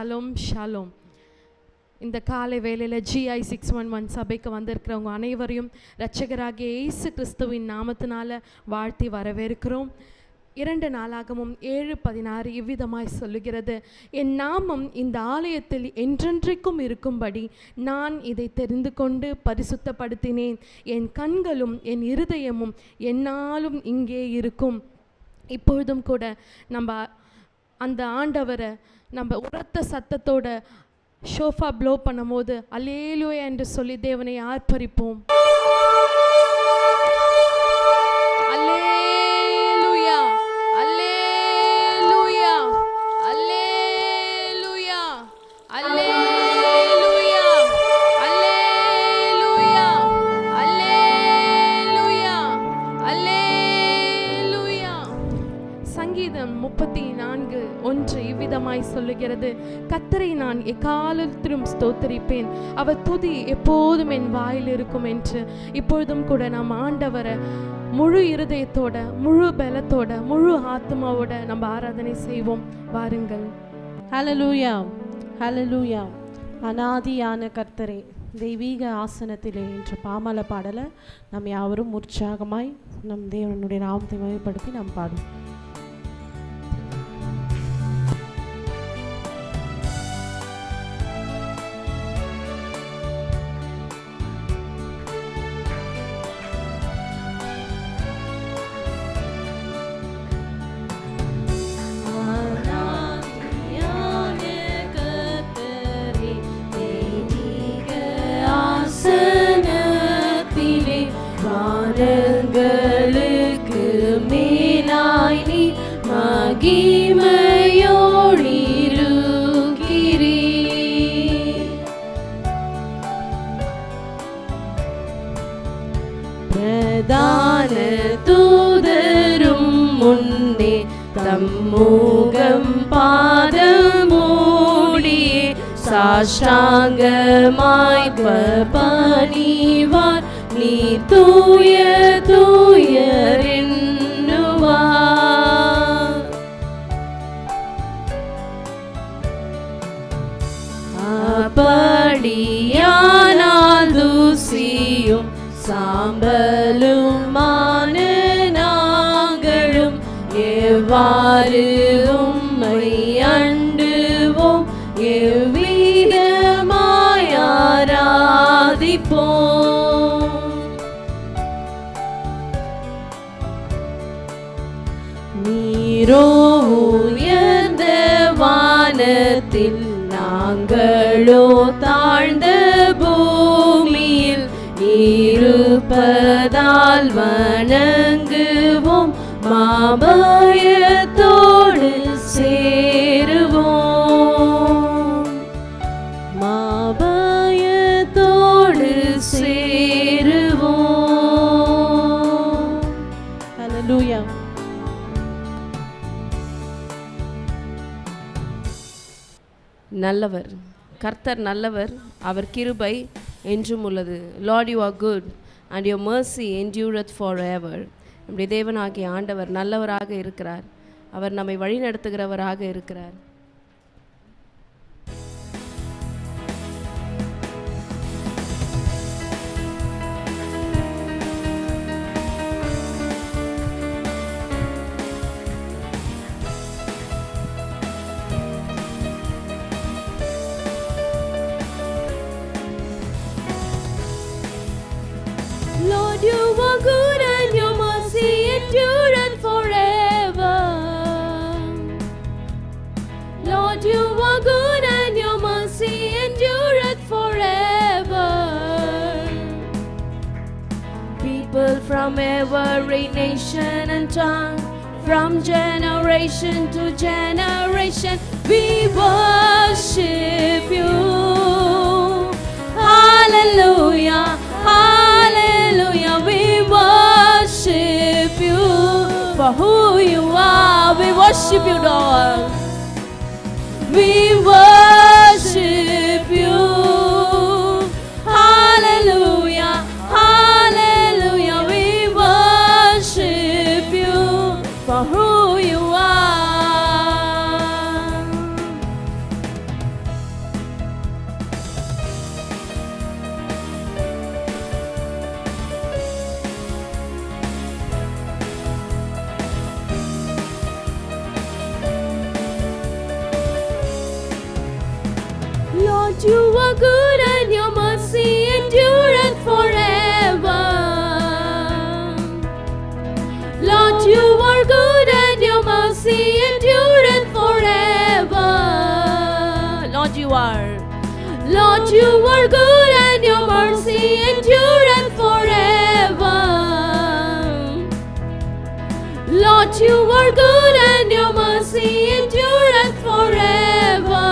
Shalom shalom. இந்த காலை வேளையில் GI 611 சபைக்கு வந்திருக்கிறவங்க அனைவரையும் இரட்சகராகிய இயேசு கிறிஸ்துவின் நாமத்தினால வாழ்த்தி வரவேற்கிறோம். 2 நாளாகமும் 7:16 இவ்விதமாய் சொல்லுகிறது, என் நாமம் இந்த ஆலயத்தில் என்றென்றைக்கும் இருக்கும்படி நான் இதை தெரிந்து கொண்டு பரிசுத்தப்படுத்தினேன். என் கண்களும் என் இருதயமும் என்னாலும் இங்கே இருக்கும். இப்பொழுதும் கூட நம்ம அந்த ஆண்டவரை நம்ம உரத்த சத்தத்தோட ஷோஃபா ப்ளோ பண்ணும் போது அல்லேலூயா என்று சொல்லி தேவனை ஆர்ப்பரிப்போம். அல்லேலூயா அல்லேலூயா அல்லேலூயா அல்லேலூயா அல்லேலூயா அல்லேலூயா அல்லேலூயா. சங்கீதம் 34:1 இவ்விதமாய் சொல்லுகிறது, கர்த்தரை நான் எக்காலத்திலும் ஸ்தோத்தரிப்பேன், அவர் துதி எப்போதும் என் வாயில் இருக்கும் என்று. இப்பொழுதும் கூட நாம் ஆண்டவரை முழு இருதயத்தோட, முழு பலத்தோட, முழு ஆத்மாவோட நம்ம ஆராதனை செய்வோம். வாருங்கள். ஹல்லேலூயா ஹல்லேலூயா. அநாதியான கர்த்தரே தெய்வீக ஆசனத்திலே என்ற பாமல பாடலை நாம் யாவரும் உற்சாகமாய் நம் தேவனுடைய நாமத்தை மகிமைப்படுத்தி நாம் பாடுவோம். வானங்களுக்கு மேலாய் நீ மகிமையோடிருக்கிறீர். பிரதான தூதரும் முன்னே தம்முகம் பாதமூடியே சாஷ்டாங்கமாய் பணிவார். நீ தூய தூயர் என்னுவார். அப்படியானால் தூசியும் சாம்பலுமான நாங்களும் எவ்வாறு உம்மை அண்டுவோம், எவ்விதமாய் ஆராதிப்போம். நீரோ உயர்ந்த வானத்தில், நாங்களோ தாழ்ந்த பூமியில் இருப்பதால் வணங்குவோம், மாபயத்தோடு சேருவோம், மாபயத்தோடு சேருவோம். ஹல்லேலூயா. நல்லவர் கர்த்தர், நல்லவர், அவர் கிருபை என்றும் உள்ளது. Lord, you are good and your mercy endureth forever. நம்முடைய தேவனாகிய ஆண்டவர் நல்லவராக இருக்கிறார். அவர் நம்மை வழி நடத்துகிறவராக இருக்கிறார். Lord, you are good and your mercy endureth forever. Lord, you are good and your mercy endureth forever. People from every nation and tongue, from generation to generation, we worship you. Hallelujah. Hallelujah, we worship you for who you are. We worship you, Lord. We worship you. Hallelujah, hallelujah, we worship you for who you are. are good and your mercy endureth forever. Lord, you are good and your mercy endureth forever. Lord, you are. Lord, you are good and your mercy endureth forever. Lord, you are good and your mercy endureth forever.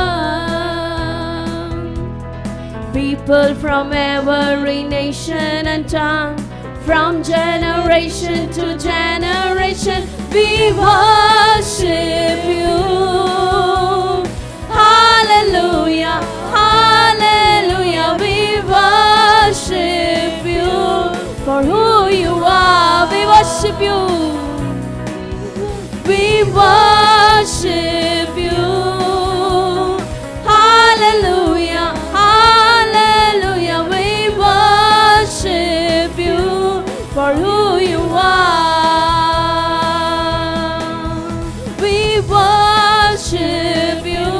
People from every nation and tongue, from generation to generation, we worship you. Hallelujah, hallelujah, we worship you. For who you are, we worship you. We worship you. Hallelujah, hallelujah, we worship you for who you are. We worship you.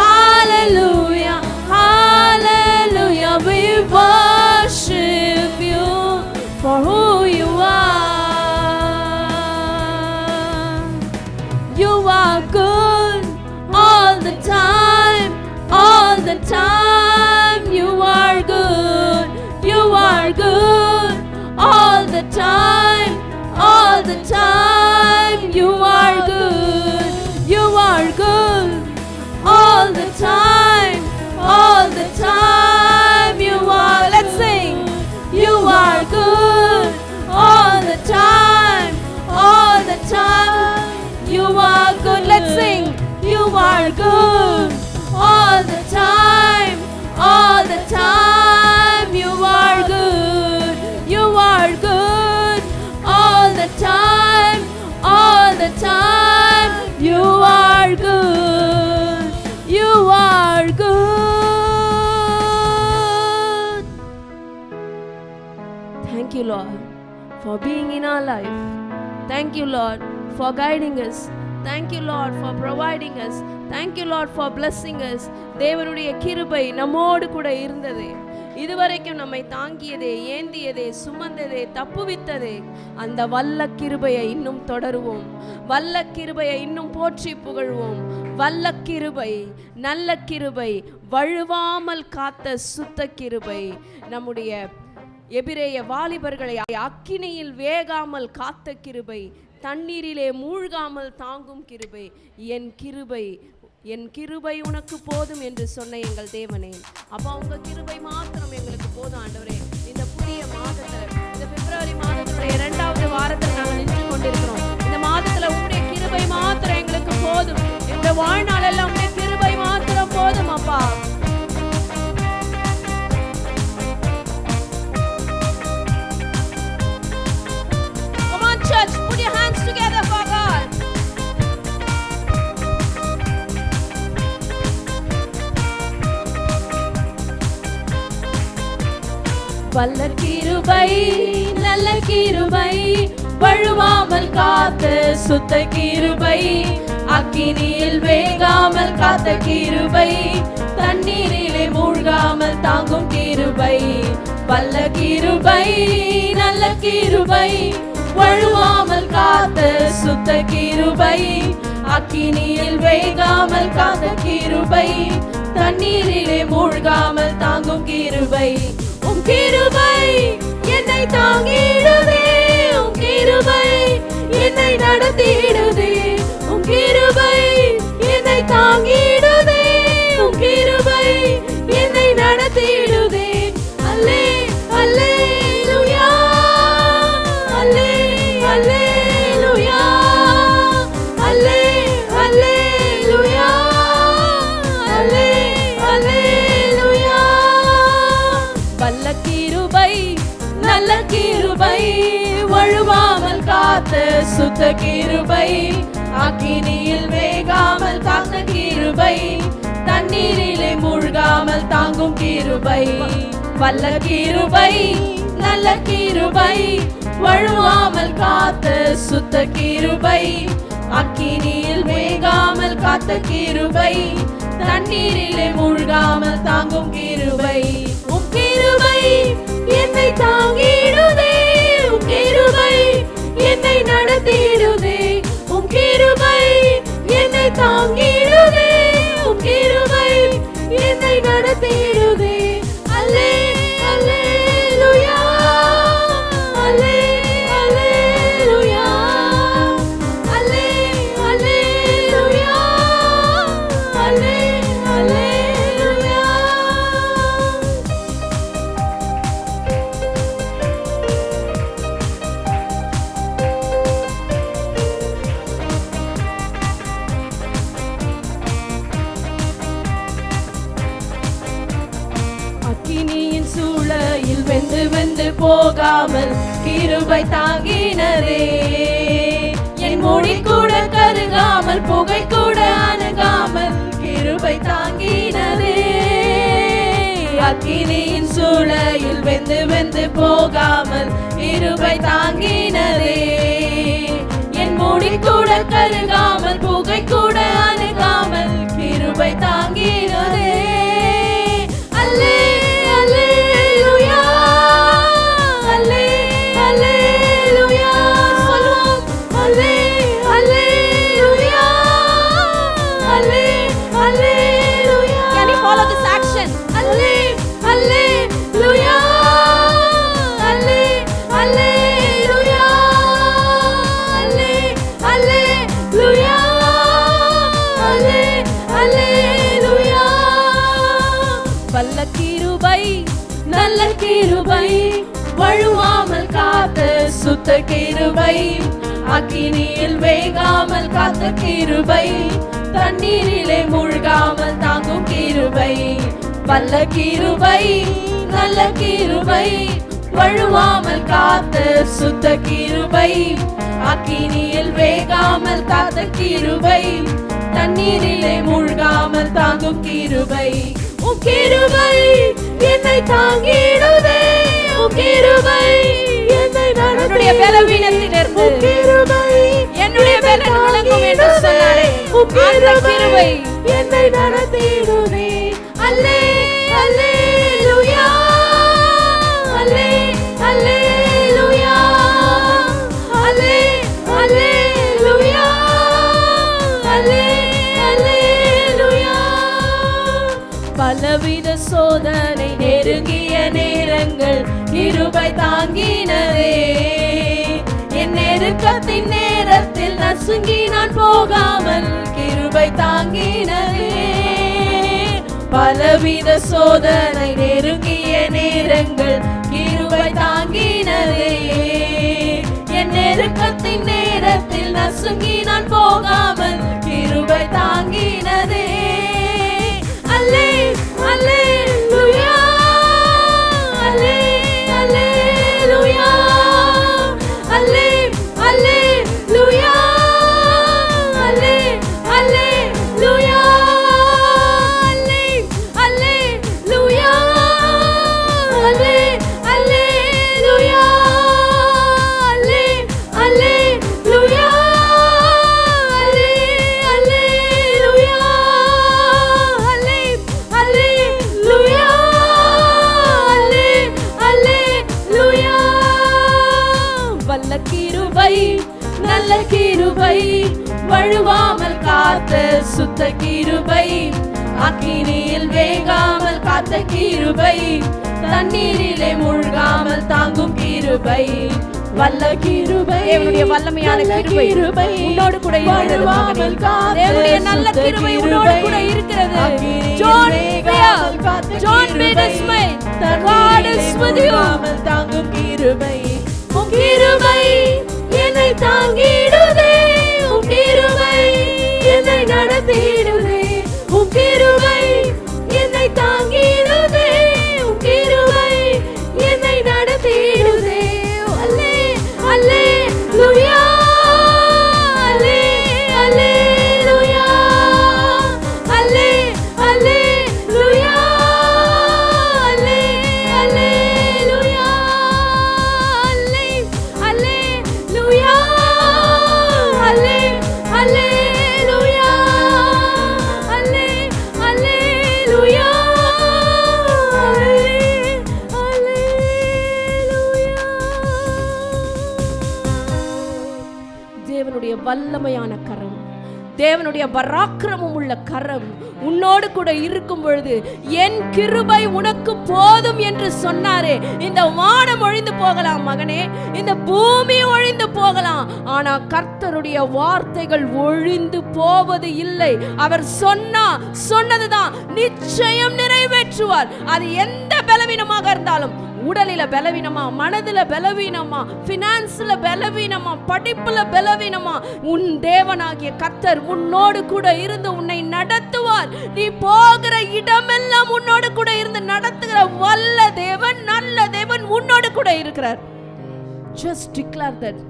Hallelujah, hallelujah, we worship you for who you are. You are good all the time, all the time. You are good, you are good all the time, all the time. You are good, you are good all the time, all the time. You are, let's sing. You are good all the time, all the time. You are good, let's sing. You are good all the time, all the time. You are good, you are good all the time, all the time. You are good, you are good. Thank you, Lord, for being in our life. Thank you, Lord, for guiding us. Thank you, Lord, for providing us. Thank you, Lord, for blessing us. தேவனுடைய கிருபை நம்மோடு கூட இருந்தது. இதுவரைக்கும் நம்மை தாங்கியதே, ஏந்தியதே, சுமந்ததே, தப்புவித்ததே. அந்த வல்ல கிருபையை இன்னும் தொடருவோம். வல்ல கிருபையை இன்னும் போற்றி புகழ்வோம். வல்ல கிருபை, நல்ல கிருபை, வழுவாமல் காத்த சுத்த கிருபை, நம்முடைய எபிரேய வாலிபர்களை அக்கினியில் வேகாமல் காத்த கிருபை, தண்ணீரிலே மூழ்காமல் தாங்கும் கிருபை, என் கிருபை, என் கிருபை உனக்கு போதும் என்று சொன்ன எங்கள் தேவனே. அப்போ உங்க கிருபை மாத்திரம் எங்களுக்கு போதும் ஆண்டவரே. இந்த புதிய மாதத்துல, இந்த பிப்ரவரி மாதத்துடைய 2வது வாரத்தில் நாங்கள் நின்று கொண்டிருக்கிறோம். இந்த மாதத்துல உங்களுடைய கிருபை மாத்திரம் எங்களுக்கு போதும். எங்களுடைய வாழ்நாள் எல்லாம் உங்களுடைய கிருபை மாத்திரம் போதும் அப்பா. Church, put your hands together for God. வல்ல கிருபை, நல்ல கிருபை, வழுவாமல் காத்த சுத்த கிருபை, அக்கினியில் வேகாமல் காத்த கிருபை, தண்ணீரிலே மூழ்காமல் தாங்கும் கிருபை. வல்ல கிருபை, நல்ல கிருபை, வழுவாமல் காத்த சுத்த கிருபை, அக்கினியில் வேகாமல் காத்த கிருபை, தண்ணீரிலே மூழ்காமல் தாங்கும் கிருபை. உம் கிருபை என்னை தாங்கிடுதே, உம் கிருபை என்னை நடத்திடுதே, உம் கிருபை என்னை தாங்கிடுதே, உம் கிருபை என்னை நடத்திடுதே. அல்லே அல்லேலூயா, அல்லே அல்லேலூயா, அல்லே அல்லேலூயா, அல்லே அல்லேலூயா. வல்ல கிருபை, நல்ல கிருபை, வழுவாமல் காத்த சுத்த கிருபை, அக்கினியில் வேகாமல் காத்த கிருபை, தண்ணீரிலே மூழ்காமல் தாங்கும் கிருபை. வல்ல கிருபை, நல்ல கிருபை, வழுவாமல் காத்த சுத்த கிருபை, அக்கினியில் வேகாமல் காத்த கிருபை, தண்ணீரிலே மூழ்காமல் தாங்கும் கிருபை. உம் கிருபை என்னை தாங்கிடுதே, உம் கிருபை என்னை நடத்திடுதே, உம் கிருபை என்னை தாங்கிடுதே, உம் கிருபை என்னை நடத்திடுதே. அல்லே அல்லேலூயா, அல்லே அல்லேலூயா, அல்லே அல்லேலூயா, அல்லே அல்லேலூயா. அக்கினியின் சூளையில் வெந்து வெந்து போகாமல் கிருபை தாங்கினரே. என் மொழி கூட கருகாமல் புகை கூட அணுகாமல் கிருபை தாங்கினரே. அக்கினியின் சூளையில் வெந்து வெந்து போகாமல் கிருபை தாங்கினரே. என் மொழி கூட கருகாமல் புகை கூட அணுகாமல் கிருபை தாங்கினரே. அல்லே அல்லேலூயா, அல்லே அல்லேலூயா, சொல்லுவோம். அல்லே அல்லேலூயா, அல்லே அல்லேலூயா. Can you follow this action? அல்லே அல்லேலூயா, அல்லே அல்லேலூயா, அல்லே அல்லேலூயா, அல்லே அல்லேலூயா. வல்ல கிருபை நல்ல கிருபை, வழுவாமல் காத்த சுத்த கிருபை, அக்கினியில் வேகாமல் காத்த கிருபை, தண்ணீரிலே மூழ்காமல் தாங்கும் கிருபை. வல்ல கிருபை நல்ல கிருபை, வழுவாமல் காத்த சுத்த கிருபை, அக்கினியில் வேகாமல் காத்த கிருபை, தண்ணீரிலே மூழ்காமல் தாங்கும் கிருபை. உம் கிருபை என்னை தாங்கிடுதே, உம் கிருபை என்னை நடத்திடுதே. பலவீனத்திலிருந்து என்னுடைய பலன் விளங்கும் என்று சொன்னாரே, அந்த கிருபை என்னை நடத்திடுதே. அல்லே அல்லேலூயா, அல்லே அல்லேலூயா, அல்லே அல்லேலூயா, அல்லே அல்லேலூயா. பலவித சோதனை நெருங்கிய நேரங்கள் கிருபை தாங்கினதே. என் நெருக்கத்தின் நேரத்தில் நசுங்கி நான் போகாமல் கிருபை தாங்கினதே. பலவித சோதனை நெருங்கிய நேரங்கள் கிருபை தாங்கினதே. என் நெருக்கத்தின் நேரத்தில் நசுங்கி நான் போகாமல் கிருபை தாங்கினதே. அல்லே அல்லேலூயா, அல்லே அல்லேலூயா, அல்லே அல்லேலூயா, அல்லே அல்லேலூயா, அல்லே அல்லேலூயா, அல்லே அல்லேலூயா, அல்லே அல்லேலூயா, அல்லே அல்லேலூயா, அல்லே அல்லேலூயா, அல்லே அல்லேலூயா. வல்ல கிருபை நல்ல கிருபை, வழுவாமல் காத்த சுத்த கிருபை, அக்கினியில் வேகாமல் காத்த கிருபை, தண்ணீரிலே மூழ்காமல் தாங்கும் கிருபை. வல்ல கிருபை தேவனுடைய வல்லமையான கிருபை உன்னோடு கூட இருக்கிறது மகனே. தேவனுடைய நல்ல கிருபை உன்னோடு கூட இருக்கிறது. John made us smile. God is with you. தாங்கும் கிருபை. உம் கிருபை என்னை தாங்கிடுதே, உம் கிருபை என்னை நடத்திடுதே, உம் கிருபை என்னை தாங்கிடுதே, உம் கிருபை என்னை நடத்திடுதே. அல்லே அல்லேலூயா, அல்லே அல்லேலூயா, அல்லே அல்லேலூயா, அல்லே அல்லேலூயா, அல்லே அல்லேலூயா, வல்லமையான கரம், தேவனுடைய பராக்கிரமம் உள்ள கரம் உன்னோடு கூட இருக்கும் பொழுது என் கிருபை உனக்கு போதும் என்று சொன்னாரே. இந்த வானம் ஒழிந்து போகலாம் மகனே, இந்த பூமி ஒழிந்து போகலாம், ஆனா கர்த்தருடைய வார்த்தைகள் ஒழிந்து போவது இல்லை. அவர் சொன்னதுதான் நிச்சயம் நிறைவேற்றுவார். அது எந்த பலவீனமாக இருந்தாலும், உடலில பலவீனமா, மனதில பலவீனமா, பினான்ஸ்ல பலவீனமா, படிப்புல பலவீனமா, உன் தேவனாகிய கர்த்தர் உன்னோடு கூட இருந்து உன்னை நடத்துவார். நீ போகிற இடமெல்லாம் உன்னோடு கூட இருந்து நடத்துகிற வல்ல தேவன், நல்ல தேவன் உன்னோடு கூட இருக்கிறார். Just declare that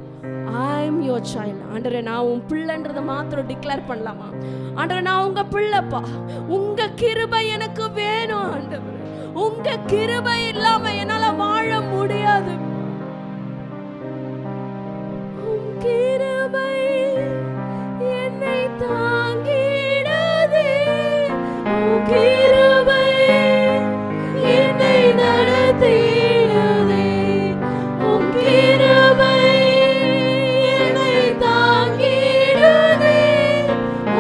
I am your child. ஆண்டவரே, நான் உன் பிள்ளைன்றதை மாத்திரம் டிக்ளேர் பண்ணலாமா? ஆண்டவரே, நான் உங்க பிள்ளைப்பா, உங்க கிருபை எனக்கு வேணும் ஆண்டவரே, உங்க கிருபை இல்லாம என்னால வாழ முடியாது. உன் கிருபை என்னை தாங்கிடுதே, உன் கிருபை என்னை நடத்திடுதே, உன் கிருபை என்னை தாங்கிடுதே,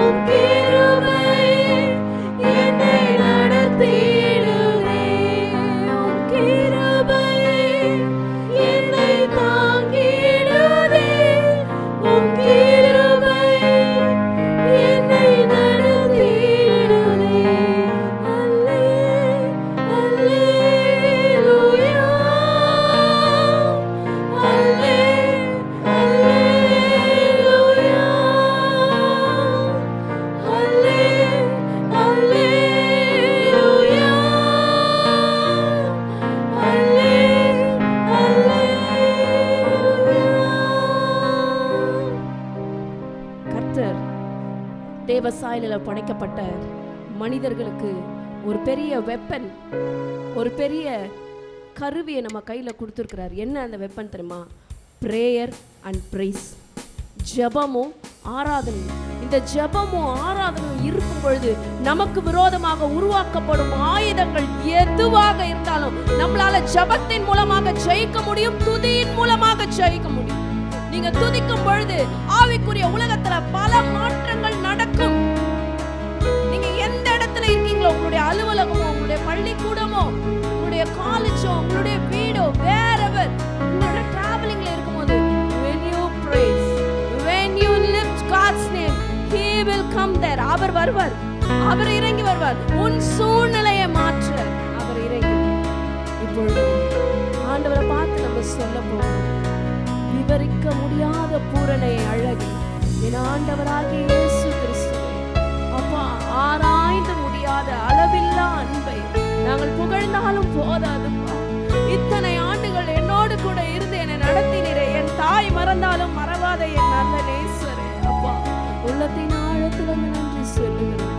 உன் கிருபை என்னை நடத்திடுதே. தேவசாயில படைக்கப்பட்ட மனிதர்களுக்கு ஒரு பெரிய வெப்பன், ஒரு பெரிய கருவியை நம்ம கையில கொடுத்துருக்கிறார். என்ன அந்த வெப்பன் தெரியுமா? பிரேயர் அண்ட் பிரைஸ், ஜெபமும் ஆராதனை. இந்த ஜெபமும் ஆராதனையும் இருக்கும் பொழுது நமக்கு விரோதமாக உருவாக்கப்படும் ஆயுதங்கள் எதுவாக இருந்தாலும் நம்மளால ஜெபத்தின் மூலமாக ஜெயிக்க முடியும், துதியின் மூலமாக ஜெயிக்க முடியும். நீங்க துதிக்கும் பொழுது ஆவிக்குரிய உலகத்துல பல மாற்றங்கள் நடக்கும். நீங்க எந்த இடத்துல இருக்கீங்களோ, உங்களுடைய அலுவலகமோ, உங்களுடைய பள்ளிக்கூடமோ, உங்களுடைய காலேஜோ, உங்களுடைய வீடோ, wherever உங்களோட டிராவலிங்ல இருக்கும்போது, when you praise, when you lift God's name, he will come there. அவர் வருவார், அவர் இறங்கி வருவார். உன் சூழ்நிலையை மாற்ற அவர் இறங்கி. இப்பொழுது ஆண்டவரை பார்த்து நம்ம சொல்ல போறோம், விவரிக்க முடியாத பூரண அழகு என் ஆண்டவராகிய இயேசு கிறிஸ்துவே. அப்பா, ஆராய்ந்து முடியாத அளவில்லா அன்பை நாங்கள் புகழ்ந்தாலும் போதாதுப்பா. இத்தனை ஆண்டுகள் என்னோடு கூட இருந்து என்னை நடத்தினீரே, என் தாய் மறந்தாலும் மறவாத என் நல்ல நேசரே. அப்பா, உள்ளத்தின் ஆழத்துல நன்றி சொல்லுகிறேன்.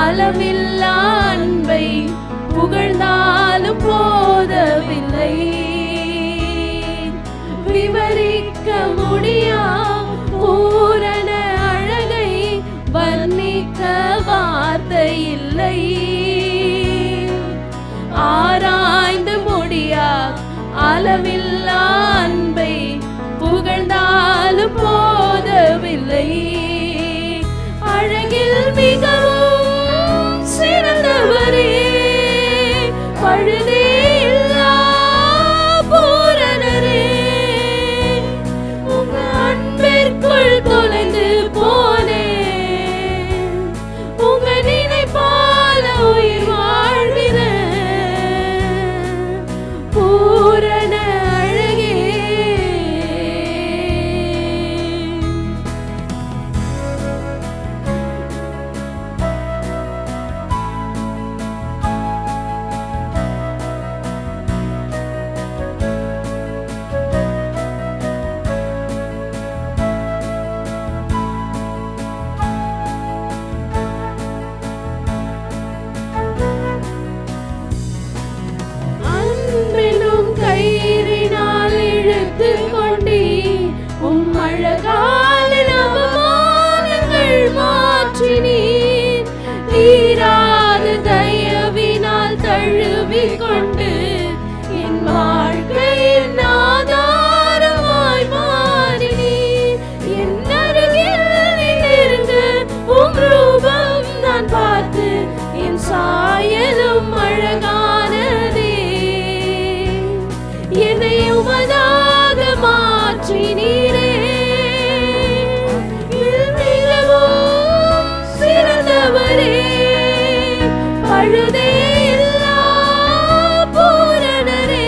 அளவில்லா அன்பை புகழ்ந்தாலும் போதவில்லை, விவரிக்க முடியா பூரண அழகை வர்ணிக்க வார்த்தை இல்லை, ஆராய்ந்து முடியா அளவில்லா அன்பை புகழ்ந்தாலும் போதவில்லை. அழகில் மிகவும் சிறந்தவரே, பழுதே இல்லா பூரணரே, உங்க அன்பு தீராத தயவினால் தழுவிக்கொண்டு என் வாழ்க்கையின் ஆதாரமாய் மாறினீர். என் அருகில் நெருங்க உம் ரூபம் நான் பார்த்து என் சாயலும் அழகானதே. என்னை உமதாக மாற்றினீரே. மிகவும் சிறந்தவரே, பழுதே இல்லா பூரணரே,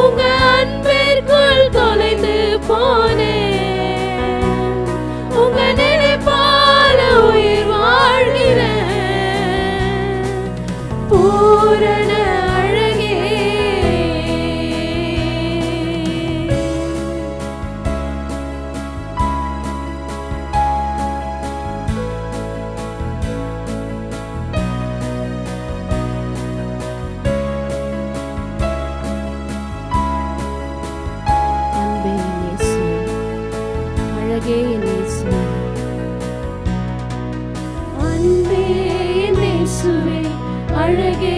உங்க அன்பிற்குள் தொலைந்து போனேன். உங்க நினைப்பால உயிர் வாழ்கிறேன். பூரண அழகே, அன்பே இயேசுவே, அழகே இயேசுவே, அன்பே இயேசுவே, அழகே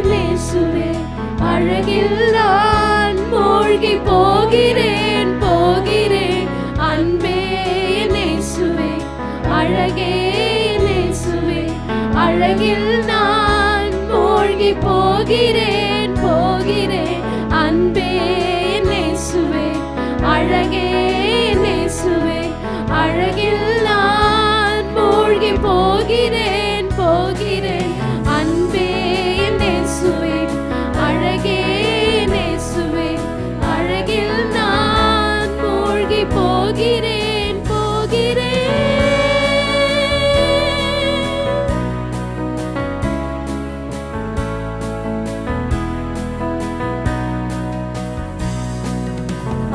இயேசுவே, அழகில் நான் மூழ்கி போகிறேன் போகிறேன். அன்பே இயேசுவே, அழகே இயேசுவே, அழகில் நான் மூழ்கி போகிறேன் போகிறேன். அன்பே இயேசுவே, அழகே இயேசுவே, அழகில் நான் மூழ்கி போகிறேன் போகிறேன். அன்பே இயேசுவே, அழகே இயேசுவே, அழகில் நான் மூழ்கி போகிறேன் போகிறேன்.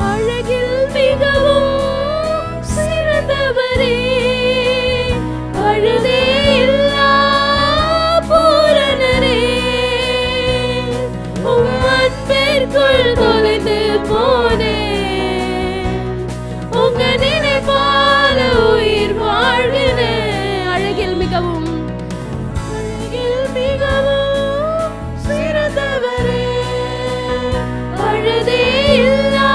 அழகில் மிகவும் சிறந்தவரே, பழுதே இல்லா பூரணரே, உம் அன்பிற்குள் தொலைந்து போனேன். உங்க நினைப்பால உயிர் வாழ்கிறேன். அழகில் மிகவும் சிறந்தவரே, பழுதே இல்லா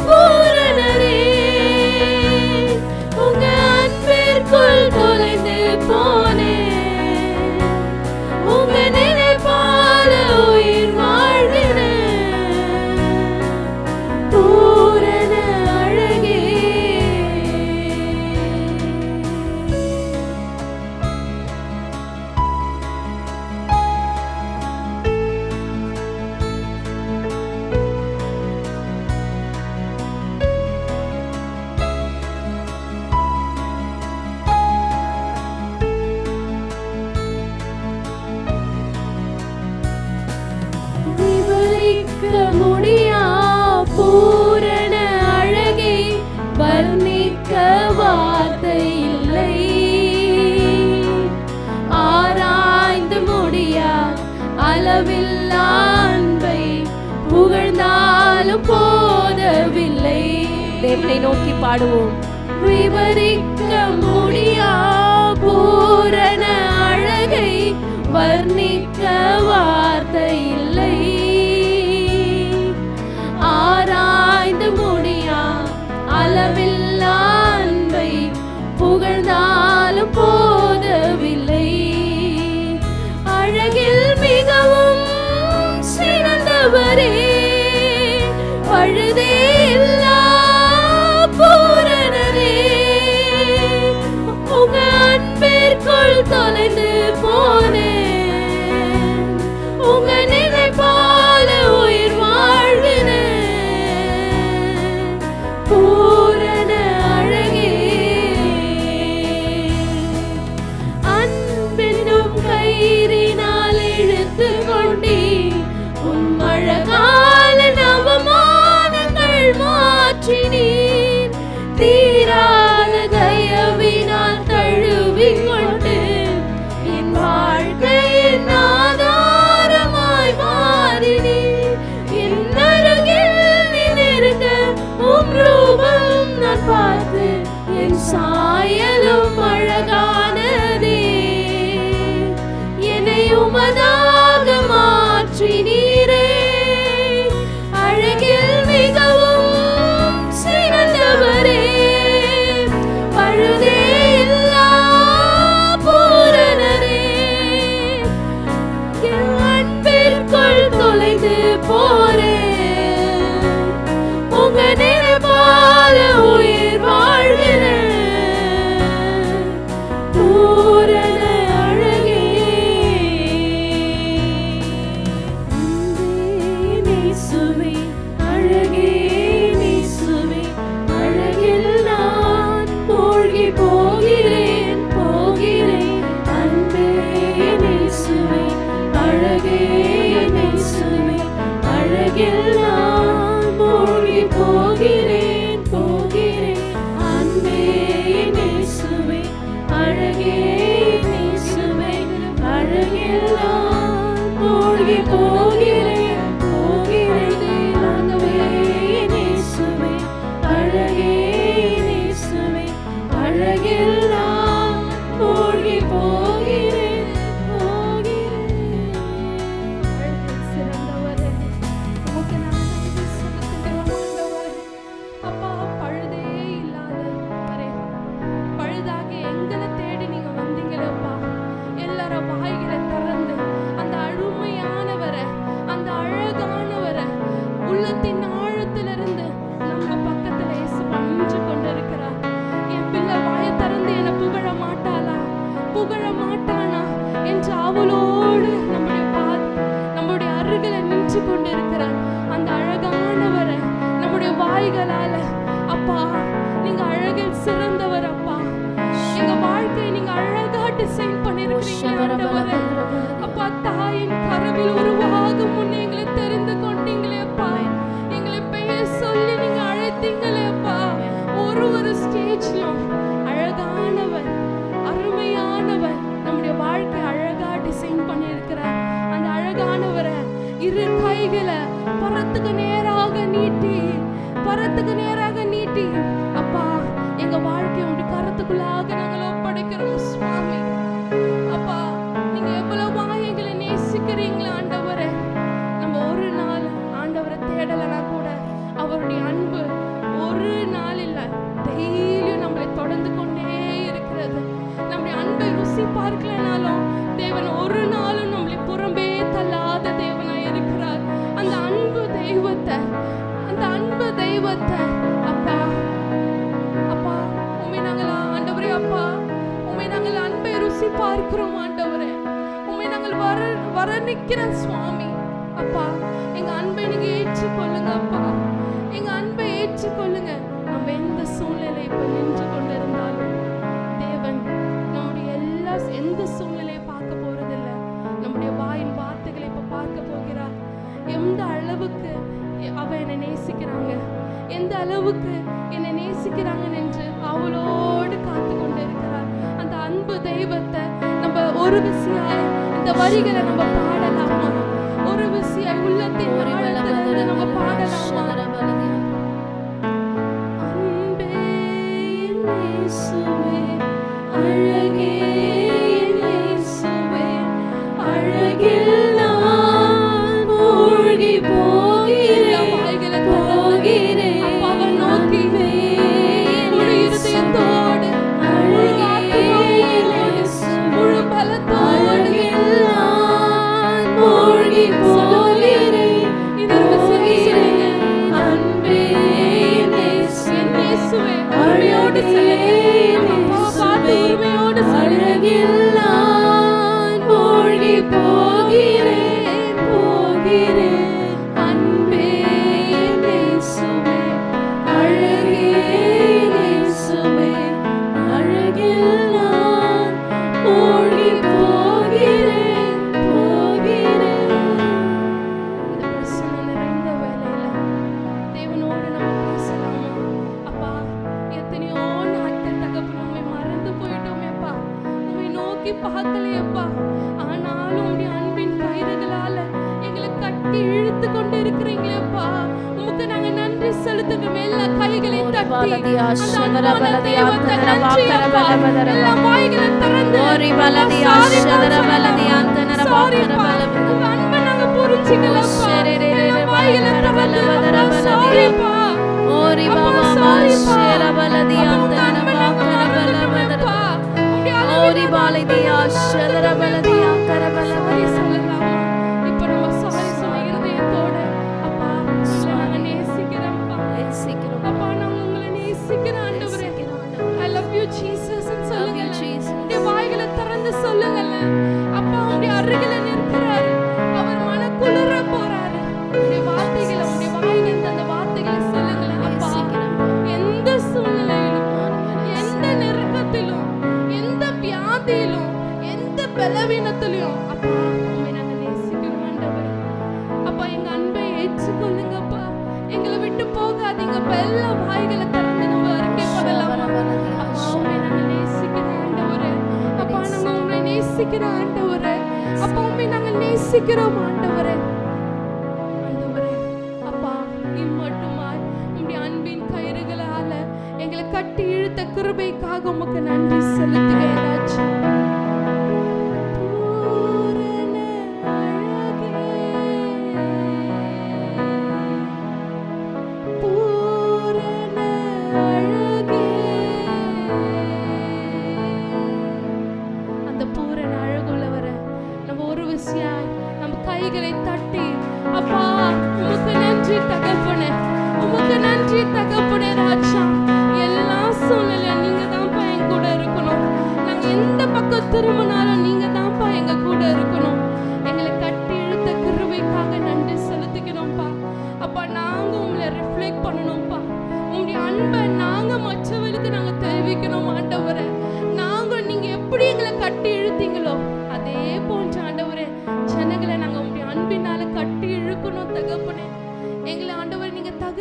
பூரணரே, உங்க அன்பிற்குள் தொலைந்து போனேன். உங்க நினைப்பால உயிர் வாழ்கிறேன். பூரண அழகே, விவரிக்க முடியா பூரண அழகை வர்ணிக்க வார்த்தை இல்லை. ஆராய்ந்து முடியா அளவில்லா அன்பை புகழ்ந்தாலும் போதவில்லை. தேவனை நோக்கி பாடுவோம். விவரிக்க முடியா பூரண அழகை வர்ணிக்க வார்த்தை இல்லை. ஆராய்ந்து முடியா அளவில்லா அன்பை புகழ்ந்தாலும் போதவில்லை. அழகில் மிகவும் சிறந்தவரே, பழுதே இல்லா பூரணரே, உங்க அன்பிற்குள் தொலைந்து போனேன். உங்க நினைப்பால உயிர் வாழ்கிறேன். பூரண அழகே, அன்பென்னும் கயிறினால் இழுத்து கொண்டே உம் அழகால நவமானங்கள் மாற்றினீர். தீராத தயவினால் தழுவிக்கொண்டு என் வாழ்க்கையின் ஆதாரமாய் மாறினீர். என் அருகில் நெருங்க உம் ரூபம் நான் பார்த்து என் சாயலும் அழகான கைகளால அப்பா நீங்க அழகில் சிறந்தவர் அப்பா. எங்க வாழ்க்கையை நீங்க அழகா டிசைன் பண்ணிருக்கீங்க ஆண்டவரே. அப்பா தாயின் கருவில் உருவாகும் முன்னே எங்களை தெரிந்து கொண்டீங்களே அப்பா. எங்களை பெயர் சொல்லி நீங்க அழைத்தீங்களே அப்பா. ஒரு ஸ்டேஜ்லயும் அழகானவர் அருமையானவர் நம்முடைய வாழ்க்கை அழகா டிசைன் பண்ணியிருக்கிறார். அந்த அழகானவரை இரு கைகளை பரத்துக்கு நேராக நீட்டி அப்பா எங்க வாழ்க்கை உங்க கரத்துக்குள்ளாக நாங்கள் ஒப்படைக்கிறோம் சுவாமி. அப்பா நீங்க எவ்வளவா எங்களை நேசிக்கிறீங்களா ஆண்டவரே. நம்ம ஒரு நாள் ஆண்டவரை தேடலைன்னா கூட அவருடைய அன்பு ஒரு நாள் இல்ல டெய்லியும் நம்மளை தொடர்ந்து கொண்டே இருக்கிறது. நம்முடைய அன்பை ருசி பார்க்கலனாலும் தேவன் ஒரு நாளும் நம்மளை புறம்பே தள்ளாத தேவனாய் இருக்கிறார். அந்த அன்பு தெய்வத்தை அப்பா அப்பா உண்மை நாங்கள் ஆண்டவரே அப்பா உண்மை நாங்கள் அன்பை ருசி பார்க்கிறோம் ஆண்டவரே. உண்மை நாங்கள் வர்ணிக்கிறோம் சுவாமி. அப்பா எங்க அன்பை நீங்க ஏற்றுக்கொள்ளுங்க அப்பா. எங்க அன்பை ஏற்றுக்கொள்ளுங்க. நம்ம எந்த சூழ்நிலை இப்ப நின்று கொண்டிருந்தாலும் தேவன் நம்முடைய எந்த சூழ்நிலையை பார்க்க போறதில்லை. நம்முடைய வாயின் வார்த்தைகளை இப்ப பார்க்க போகிறார். எந்த அளவுக்கு அவ என்னை நேசிக்கிறாங்க, எந்த அளவுக்கு என்னை நேசிக்கிறாங்க என்று அவளோடு காத்து கொண்டு இருக்கிறார். அந்த அன்பு தெய்வத்தை நம்ம ஒரு விசியாய் இந்த வரிகளை நம்ம பாடலாமா? ஒரு விசியாய் உள்ளத்தின் ஆழத்திலிருந்து நம்ம பாடலாமா? அன்பே இயேசுவே அழகே இயேசுவே அழகில் நான் மூழ்கி போகிறேன். அப்பாவை நோக்கி முழு இதயத்தோடு முழு ஆத்துமாவோடு முழு பலத்தோடு நான் மூழ்கி போகிறேன். இதற்கு சொல்லுங்க அன்பே இயேசுவே அழகோடு சொல்லுங்க. அப்பாவை பார்த்து உரிமையோடு அழகில் நான் மூழ்கி போகிறேன் அன்பே இயேசுவே அழகே இயேசுவே அழகில் நான் மூழ்கி போகிறேன். இந்த பிரசன்னம் நிறைந்த வேளையில தேவனோடு நம்ம பேசலாமா? அப்பா எத்தனையோ நாட்கள் தகப்பன் உண்மை மறந்து போயிட்டோமே அப்பா. உண்மை நோக்கி பார்க்கலையப்பா. ஆனாலும் உங்களுடைய அன்பின் கயிறுகளால எங்களை கட்டி இழுத்து கொண்டு இருக்கிறீங்களே அப்பா. உமக்கு நாங்க நன்றி செலுத்துகிறோம். எல்லா கைகளை தட்டி அந்த அன்பான தெய்வத்தை நன்றி அப்பா. எல்லா வாய்களை திறந்து உங்க அன்பை நாங்க புரிஞ்சுக்கலப்பா. எல்லா வாய்களை திறந்து சாரிப்பா அப்பா சாரிப்பா. உங்க அன்பை நாங்க மறந்துட்டோமேப்பா. உங்களுடைய அழகின் சாரி சொல்லலாமா? இப்ப நம்ம சாரி சொன்ன இருதயத்தோட அப்பா நாங்க நேசிக்கிறோம்ப்பா. அப்பா நாங்க உங்களை நேசிக்கிறோம் ஆண்டவரே. I love you Jesus ன்னு சொல்லுங்க. உங்களுடைய வாய்களை திறந்து சொல்லுங்கல்ல. அப்பா உங்களுடைய அருகில நிற்கிறாரு. அவர் மனக்குளிர போறாரு. உங்களுடைய வார்த்தைகளை உங்களுடைய வாயிலிருந்து அந்த வார்த்தைகளை சொல்லுங்களேன் அப்பா. எந்த சூழ்நிலையிலும் எந்த நெருக்கத்திலும் எந்த வியாதியிலும் எந்த பலவீனத்திலும் அப்பா உண்மை நாங்க நேசிக்கிறோம் ஆண்டவரே. அப்பா எங்க அன்பை ஏற்றுக்கொள்ளுங்கப்பா. எங்களை விட்டு போகாதீங்கப்பா. எல்லா வாய்களை திறந்து நம்ம அறிக்கை பண்ணலாமா? அப்பா உண்மை நாங்க நேசிக்கிறோம் ஆண்டவரே. அப்பா நாங்க உண்மை நேசிக்கிறோம் ஆண்டவரே. அப்பா உண்மை நாங்க நேசிக்கிறோம் ஆண்டவரே. ஆண்டவரே அப்பா இம்மட்டுமாய் உம்முடைய அன்பின் கயிறுகளால எங்களை கட்டி இழுத்த கிருபைக்காக உமக்கு நன்றி செலுத்துகிறேன் ராஜா. அந்த பூரண அழகுள்ளவரை நம்ம ஒரு விஷயம் நம்ம கைகளை தட்டி அப்பா உமக்கு நன்றி தகப்பனே, உமக்கு நன்றி தகப்பனே ராஜா. எல்லா சூழ்நிலையும் நீங்க தான்ப்பா என் கூட இருக்கணும். நாங்க எந்த பக்கம் திரும்பினாலும் நீங்க தான்ப்பா எங்க கூட இருக்கணும். எங்களை கட்டி இழுத்த கிருபைக்காக நன்றி செலுத்திக்கணும்ப்பா. அப்பா நாங்க உங்களை ரிஃப்ளெக்ட் பண்ணணும்ப்பா.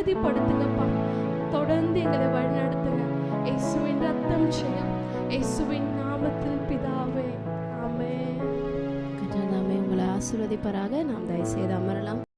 உறுதிப்படுத்துங்கப்பா. தொடர்ந்து எங்களை வழிநடத்துங்க. இயேசுவின் ரத்தம் ஜெயம். இயேசுவின் நாமத்தில் பிதாவே, ஆமென். கர்த்தர் தாமே உங்களை ஆசீர்வதிப்பாராக. நாம் தயவுசெய்து அமரலாம்.